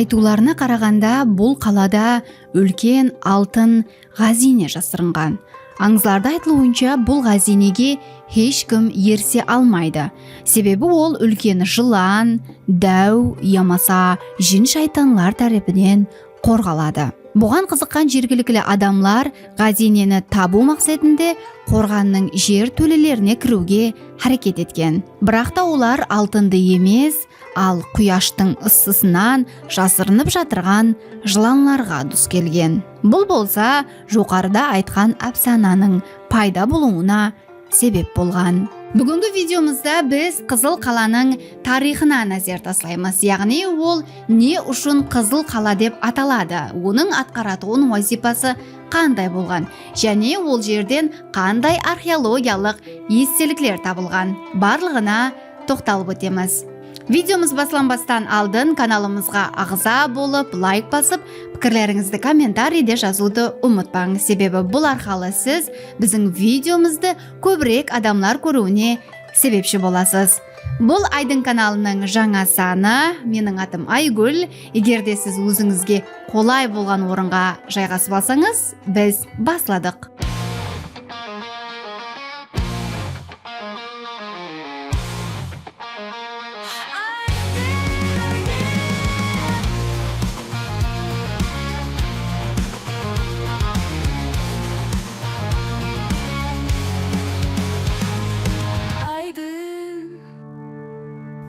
Айтуларына қарағанда бұл қалада үлкен алтын ғазине жасырынған. Аңызларда айтылуынша бұл ғазинеге ешкім ерсе алмайды. Себебі ол үлкен жылан, дәу, ямаса жин шайтанлар тарапынан қорғалады. Бұған қызыққан жергілікті адамлар ғазинені табу мақсатында қорғанның жер төлелеріне кіруге харекет еткен. Бірақ та олар алтынды емес, ал құяштың ысысынан жасырынып жатырған жыланларға дұс келген. Бұл болса жоғарыда айтқан әпсананың пайда болуына себеп болған. Бүгінгі видеомызда біз Қызыл қаланың тарихына назар таслаймыз. Яғни ол не үшін Қызыл қала деп аталады, оның атқаратын вазифасы қандай болған, және ол жерден қандай археологиялық естеліктер табылған, барлығына тоқталып өтеміз. Видеомыз басыланбастан алдын каналымызға ағза болып, лайк басып, пікірлеріңізді комментарийде жазуды ұмытпаңыз. Себебі бұл арқылы сіз біздің видеомызды көбірек адамлар көруіне себепші боласыз. Бұл Айдың каналының жаңа саны. Менің атым Айгүл. Егерде сіз өзіңізге қолай болған орынға жайғасып алсаңыз, біз басладық.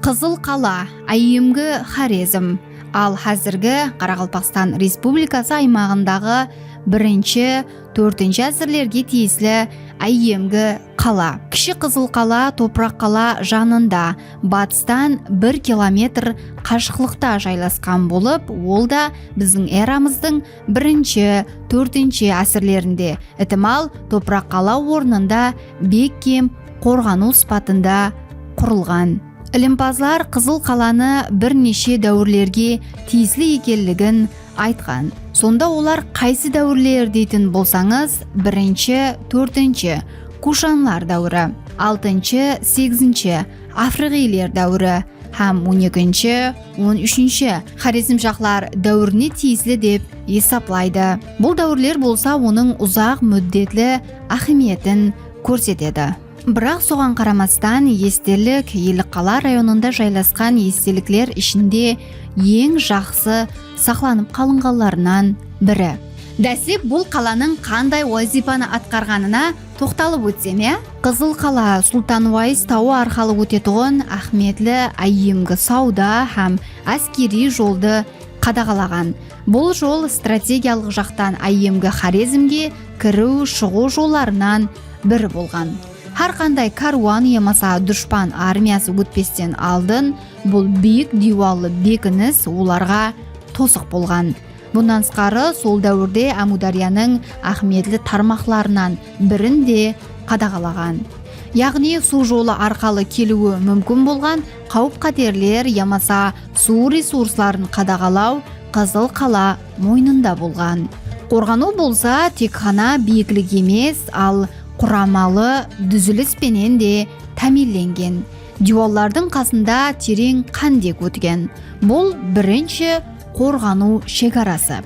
Қызыл қала, Айемгі Хорезм, ал қазіргі Қарақалпақстан Республикасы аймағындағы 1-4 әсірлерге тиесілі Айемгі қала. Кіші Қызыл қала топырақ қала жанында, батыстан 1 километр қашықтықта жайласқан болып, ол да біздің эрамыздың 1-4 әсірлерінде, ітімал топырақ қала орнында беккем қорғану спатында құрылған. Ілімпазлар Қызыл қаланы бірнеше дәуірлерге тиесілі екенлігін айтқан. Сонда олар қайсы дәуірлер дейтін болсаңыз, 1-4 Кушанлар дәуірі, 6-8 Африғилер дәуірі, һәм 12-13 Хорезмжақлар дәуіріне тиесілі деп есаплайды. Бұл дәуірлер болса оның ұзақ мүддетлі ахиметін көрсетеді. Бірақ соған қарамастан естелік Еліқала районында жайласқан естеліктер ішінде ең жақсы сақланып қалынғанларынан бірі. Дәсіп бұл қаланың қандай вазифаны атқарғанына тоқталып өтсем, Қызыл қала Сұлтан-Уайс тауы арқылы өтетұғын Ахметлі Айемгі сауда һәм әскери жолды қадағалаған. Бұл жол стратегиялық жақтан Айемгі Хорезмге кіру шығу жолларынан бірі болған. Har qanday каруан ямаса дұшпан армиясы өтпестен алдын бұл биік диуалы бекініс оларға тосық болған. Бұндан сқары сол дәуірде Әмударияның Ахметлі тармақларынан бірінде қадағалаған. Яғни су жолы арқылы келуі мүмкін болған қауіп қатерлер ямаса су ресурсларын қадағалау Қызыл қала мойнында болған. Қорғану болса тек қана биіктік емес, ал құрамалы дүзіліспенен де тәмелленген. Диуаллардың қасында терең қандек өткен. Бұл бірінші қорғану шекарасы.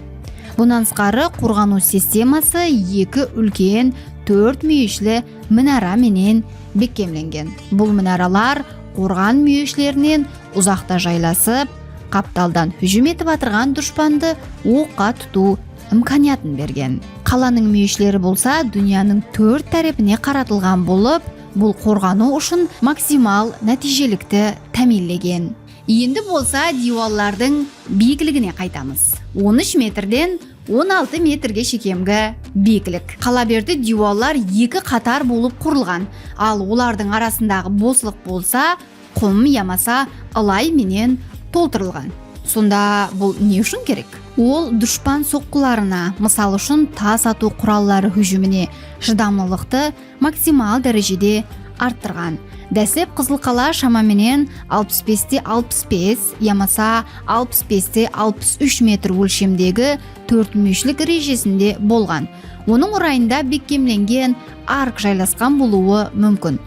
Бұнан сқары қорғану системасы 2 үлкен 4 мүйішлі мінара менен бекемленген. Бұл мінаралар қорған мүйішлерінен ұзақта жайласып, қапталдан хүжім етіп атырған дұшпанды оққа тұту имканиятын берген. Қаланың мүйішлері болса дүнияның 4 тарапіне қаратылған болып, бұл қорғану үшін максимал нәтижелікті тәмелеген. Енді болса диуаллардың биіктігіне қайтамыз. 13 метрден 16 метрге шекемгі биіктік. Қалаберді диуаллар 2 қатар болып құрылған, ал олардың арасындағы бослық болса құм ямаса ылай менен толтырылған. Сонда бұл не үшін керек? Ол дұшпан соққыларына, мысал үшін тас ату құраллары хүжіміне шыдамлылықты максимал дәрежеде арттырған. Дәслеп Қызыл қала шамаменен 65-65 ямаса 65-63 метр өлшемдегі 4 мүйішлік ережесінде болған. Оның орайында бекемленген арк жайласқан болуы мүмкін.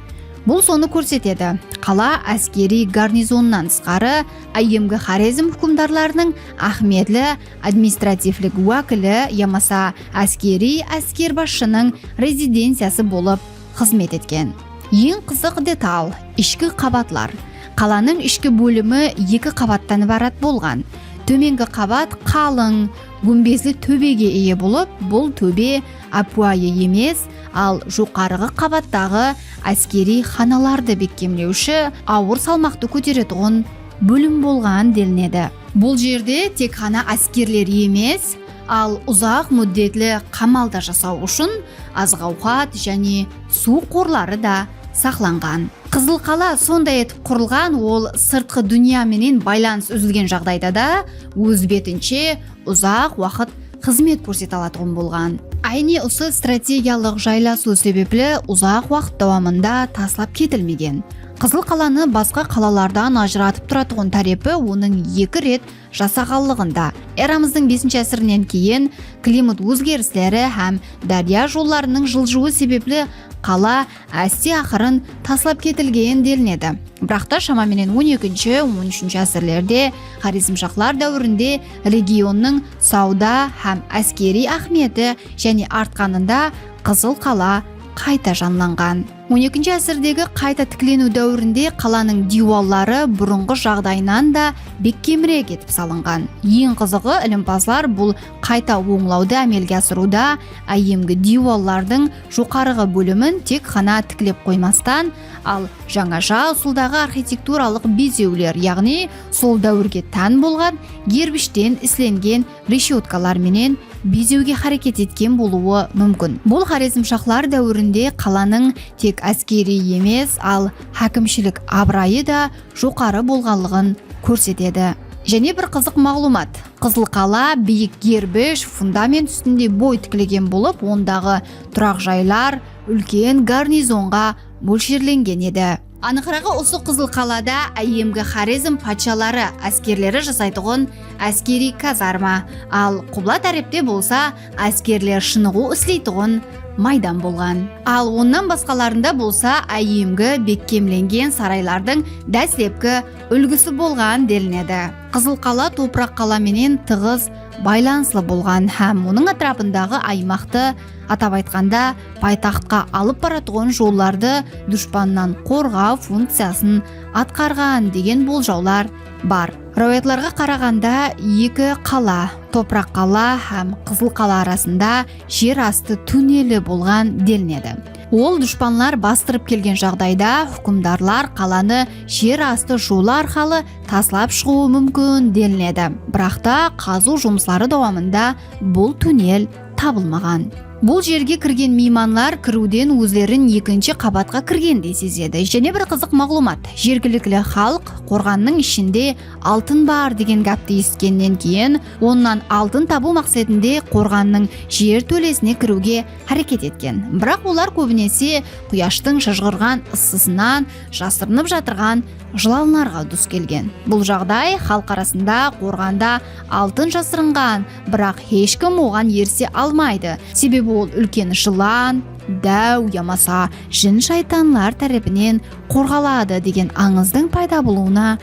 Бұл соны көрсетеді. Қала әскери гарнизоннан тысқары айымғы Хорезм hukmdorlarining ahmiyatli administrativlik vakili yamasa askeri asker басшының резиденциясы болып қызмет еткен. Ең қызық деталь ішкі қабатлар. Қаланың ішкі бөлімі 2 қабаттан ibarat болған. Төменгі қабат қалың, гүмбезді төбеге ие болып, бұл төбе апуайы емес, ал жоғарғы қабаттағы әскери ханаларды бекемлеуші ауыр салмақты көтеретұғын бөлім болған делінеді. Бұл жерде тек қана әскерлер емес, ал ұзақ мүддетлі қамалда жасау үшін азық-ауқат және су қорлары да сақланған. Қызыл қала сондай етіп құрылған, ол сыртқы дүнияменен байланыс үзілген жағдайда да өз бетінше ұзақ уақыт қызмет көрсете алатұғын болған. Айне осы стратегиялық жайласу себеплі ұзақ уақыт давамында таслап кетілмеген. Қызыл қаланы басқа қалалардан ажыратып тұратұғын тарепі оның 2 рет жасағалығында. Эрамыздың 5 әсірінен кейін климат өзгерістері һәм дария жолларының жылжуы себеплі қала әсте ақырын таслап кетілген делінеді. Бірақта шамаменен 12-13 әсірлерде Хорезмшахлар дәуірінде регионның сауда һәм әскери ахметі және артқанында Қызыл қала қайта жанланған. 12 әсірдегі қайта тіклену дәуірінде қаланың диуаллары бұрынғы жағдайынан да беккемірек етіп салынған. Ең қызығы ілімпазлар бұл қайта оңлауды әмелге асыруда айымғы диуаллардың жоғарғы бөлімін тек қана тікілеп қоймастан, ал жаңаша ұсылдағы архитектуралық безеулер, яғни сол дәуірге тән болған гербіштен ісленген решеткалар менен безеуге харекет еткен болуы мүмкін. Бұл Хорезмшахлар дәуірінде қаланың тек әскери емес, ал хакімшілік абырайы да жоғары болғанлығын көрсетеді. Және бір қызық мағлұмат. Қызыл қала биік гербіш фундамент үстінде бой тікілеген болып, ондағы тұрақ жайлар үлкен гарнизонға мөлшерленген еді. Анығырағы осы Қызыл қалада айымғы Хорезм патшалары әскерлері жасайтұғын әскери казарма, ал құбла тәрепте болса әскерлер шынығу үслейтұғын майдан болған. Ал оннан басқаларында болса айымғы беккемленген сарайлардың дәслепкі үлгісі болған делінеді. Қызыл қала топырақ қаламенен тығыз байланысты болған һәм оның атрапындағы аймақты атап айтқанда пайтақтқа алып баратұғын жолларды дұшпаннан қорғау функциясын атқарған деген болжаулар бар. Рауаyaтларға қарағанда 2 қала, топырақ қала һәм Қызыл қала арасында жер асты туннелі болған делінеді. Ол дұшпанлар бастырып келген жағдайда hukmdorlar қаланы жер асты жолы арқылы таслап шығуы мүмкін делінеді. Бірақта қазу жұмыстары давамында бұл туннель табылмаған. Бұл жерге кірген мейманлар кіруден өздерін 2-ші қабатқа кіргендей сезеді. Және бір қызық мағлұмат. Жергілікті халық қорғанның ішінде алтын бар деген гәпті естігеннен кейін, оннан алтын табу мақсатында қорғанның жер төлесіне кіруге харекет еткен. Бірақ олар көбінесе құяштың шыжғырған ысысынан жасырынып жатырған жыланларға дұс келген. Бұл жағдай халық арасында қорғанда алтын жасырынған, бірақ ешкім оған ерсе алмайды. Себебі ол үлкен жылан, дәу ямаса жын шайтанлар тарапынан қорғалады деген аңыздың пайда болуына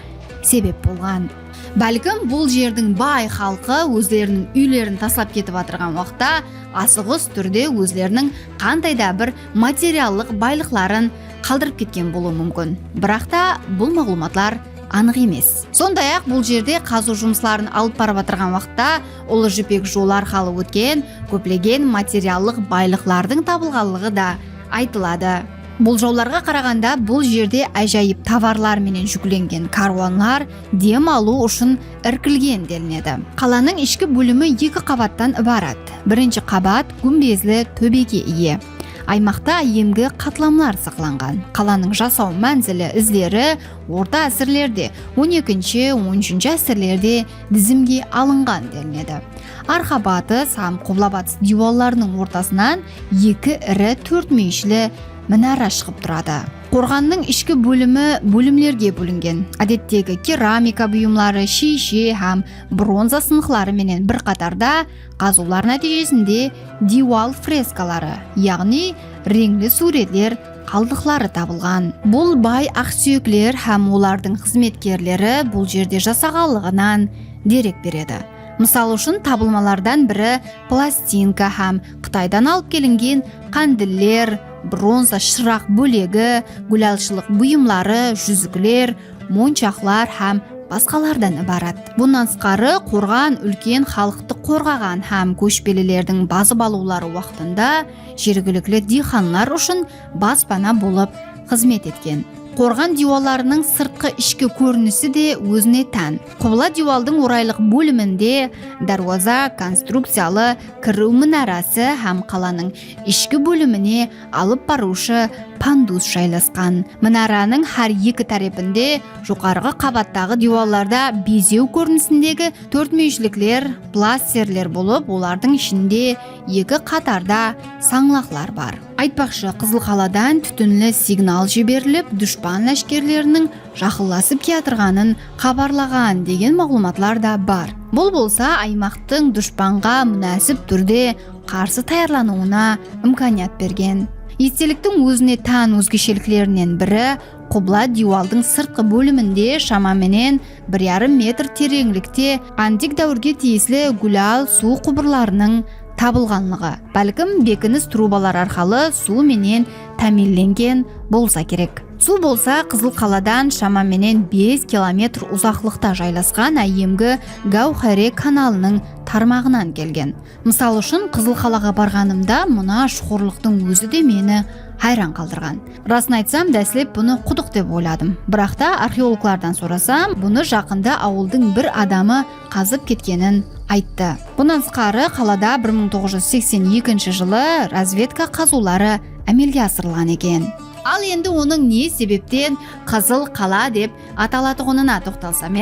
себеп болған. Бәлкім бұл жердің бай халқы өздерінің үйлерін таслап кетіп атырған уақытта асығыс түрде өздерінің қандайда бір материалдық байлықтарын қалдырып кеткен болуы мүмкін. Бірақ та бұл мағлұматлар анық емес. Сондай-ақ бұл жерде қазу жұмысларын алып барып отырған уақытта Ұлы Жібек жолы арқылы өткен көптеген материалдық байлықтардың табылғанлығы да айтылады. Бұл жолларға қарағанда бұл жерде әжайып товарлар менен жүкленген каруанлар дем алу үшін іркілген делінеді. Қаланың ішкі бөлімі 2 қабаттан ibarat. Бірінші қабат күмбезлі төбеге ие. Аймақта айымғы қатламлар сақланған. Қаланың жасау мәнзілі іздері орта әсірлерде 12-13 әсірлерде дізімге алынған делінеді. Арқа батыс һәм құбла батыс диуалларының ортасынан 2 ірі 4 мейшілі мінара шығып тұрады. Қорғанның ішкі бөлімлерге бөлінген. Әдеттегі керамика бұйымлары, шеше һәм бронза сынықлары менен бір қатарда қазулар нәтижесінде диуал фрескалары, яғни реңлі суретлер қалдықтары табылған. Бұл бай ақсүйеклер һәм олардың қызметкерлері бұл жерде жасағанлығынан дерек береді. Мысал үшін табылмалардан бірі пластинка һәм Қытайдан алып келінген қанділлер, бронза шырақ бөлегі, гүлалшылық бұйымлары, жүзіклер, моншақлар һәм басқалардан ібарат. Бұнан сыртқары қорған үлкен халықты қорғаған һәм көшпелілердің басып алулары уақытында жергілікті диқанлар үшін баспана болып қызмет еткен. Қорған диуаларының сыртқы ішкі көрінісі де өзіне тән. Құбыла диуалдың орайлық бөлімінде даруаза, конструкциялы кіру мұнарасы һәм қаланың ішкі бөліміне алып барушы пандус жайласқан. Мұнараның һәр екі тарапында жоғарғы қабаттағы диуалларда безеу көрінісіндегі төртмейшіліктер, пластерлер болып, олардың ішінде екі қатарда саңлақлар бар. Айтпақшы, Қызыл қаладан түтінлі сигнал жіберіліп, дұшпан ләшкерлерінің жақындасып келатырғанын хабарлаған деген мағлұматлар да бар. Бұл болса, аймақтың дұшпанға мұнасып түрде қарсы таярлануына имканият берген. Естеліктің өзіне тән өзгешеліктерінен бірі, құбыла диуалдың сыртқы бөлімінде шамаменен 1,5 метр тереңлікте антик дәуірге тиесілі гүлал су құбырларының табылғанлығы. Бәлкім бекініс трубалар арқылы су менен тәминленген болса керек. Су болса Қызыл қаладан шамаменен 5 километр ұзақлықта жайласқан әйемгі Гаухаре каналының тармағынан келген. Мысал үшін Қызыл қалаға барғанымда мұна шұғырлықтың өзі де мені хайран қалдырған. Расын айтсам, дәслеп бұны құдық деп ойладым. Бірақ та археологлардан сұрасам, бұны жақында ауылдың бір адамы қазып кеткенін айтты. Бұнан сыртқары қалада 1982 жылы разведка қазулары әмелге асырылған екен. Ал енді оның не себептен Қызыл қала деп аталатығынына тоқталсам,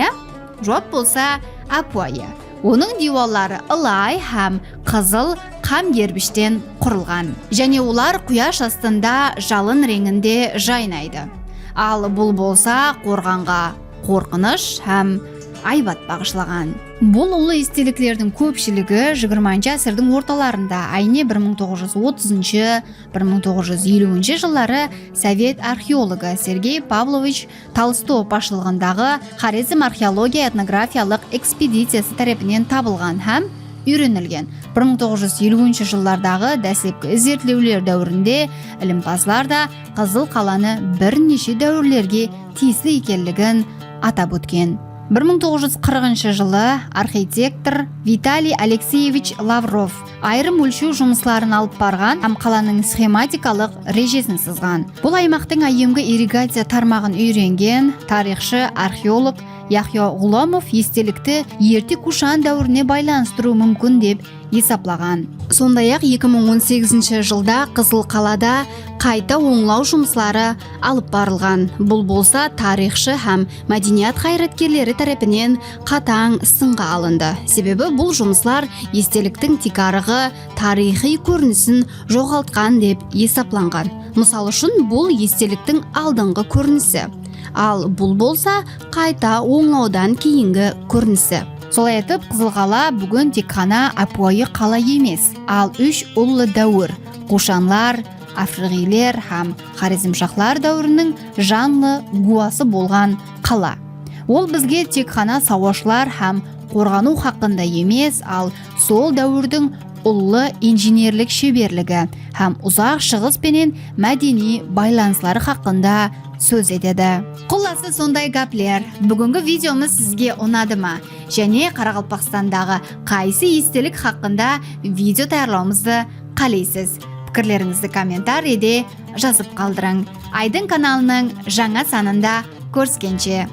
жауап болса Апуайы. Оның диуаллары ылай һәм қызыл қам гербіштен құрылған. Және олар құяш астында жалын реңінде жайнайды. Ал бұл болса қорғанға қорқыныш һәм айбат бағышлаған. Бұл ұлы естеліктердің көпшілігі 20 ғасырдың орталарында, айне 1930-1950 жылдары совет археологы Сергей Павлович Толстой басшылығындағы Хорезм археология этнографиялық экспедициясы тарапынан табылған һәм үйренілген. 1950 жылдардағы дәсепкі зерттеулер дәуірінде ілімпазлар да Қызыл қаланы бірнеше дәуірлерге тиесілі екенлігін атап өткен. 1940 жылы архитектор Виталий Алексеевич Лавров айрым өлшеу жұмысларын алып барған һәм қаланың схематикалық режесін сызған. Бұл аймақтың айемгі ирригация тармағын үйренген тарихшы археолог Яхия Ғұламов естелікті ерте Кушан дәуіріне байланыстыру мүмкін деп есаплаған. Сондай-ақ 2018 жылда Қызыл қалада қайта оңлау жұмыслары алып барылған. Бұл болса тарихшы һәм мәдениет қайраткерлері тарапынан қатаң сынға алынды. Себебі бұл жұмыслар естеліктің текарығы тарихи көрінісін жоғалтқан деп есапланған. Мысал үшін бұл естеліктің алдыңғы көрінісі. Ал бұл болса қайта оңлаудан кейінгі көрінісі. Солай етіп, Қызыл қала бүгін тек қана Апуайы қала емес, ал 3 ұлы дәуір, Қушанлар, Африғилер һәм Хорезмшахлар дәуірінің жанлы гуасы болған қала. Ол бізге тек қана сауашылар һәм қорғану хақында емес, ал сол дәуірдің ұлы инженерлік шеберлігі һәм ұзақ шығыс пенен мәдени байланыстары хақында сөз етеді. Құласы сондай гаплер. Бүгінгі видеомыз сізге ұнады ма? Және Қарақалпақстандағы қайсы естелік хақында видео таярлауымызды қалайсыз? Пікірлеріңізді комментарийде жазып қалдырың. Айдың каналының жаңа санында көріскенше.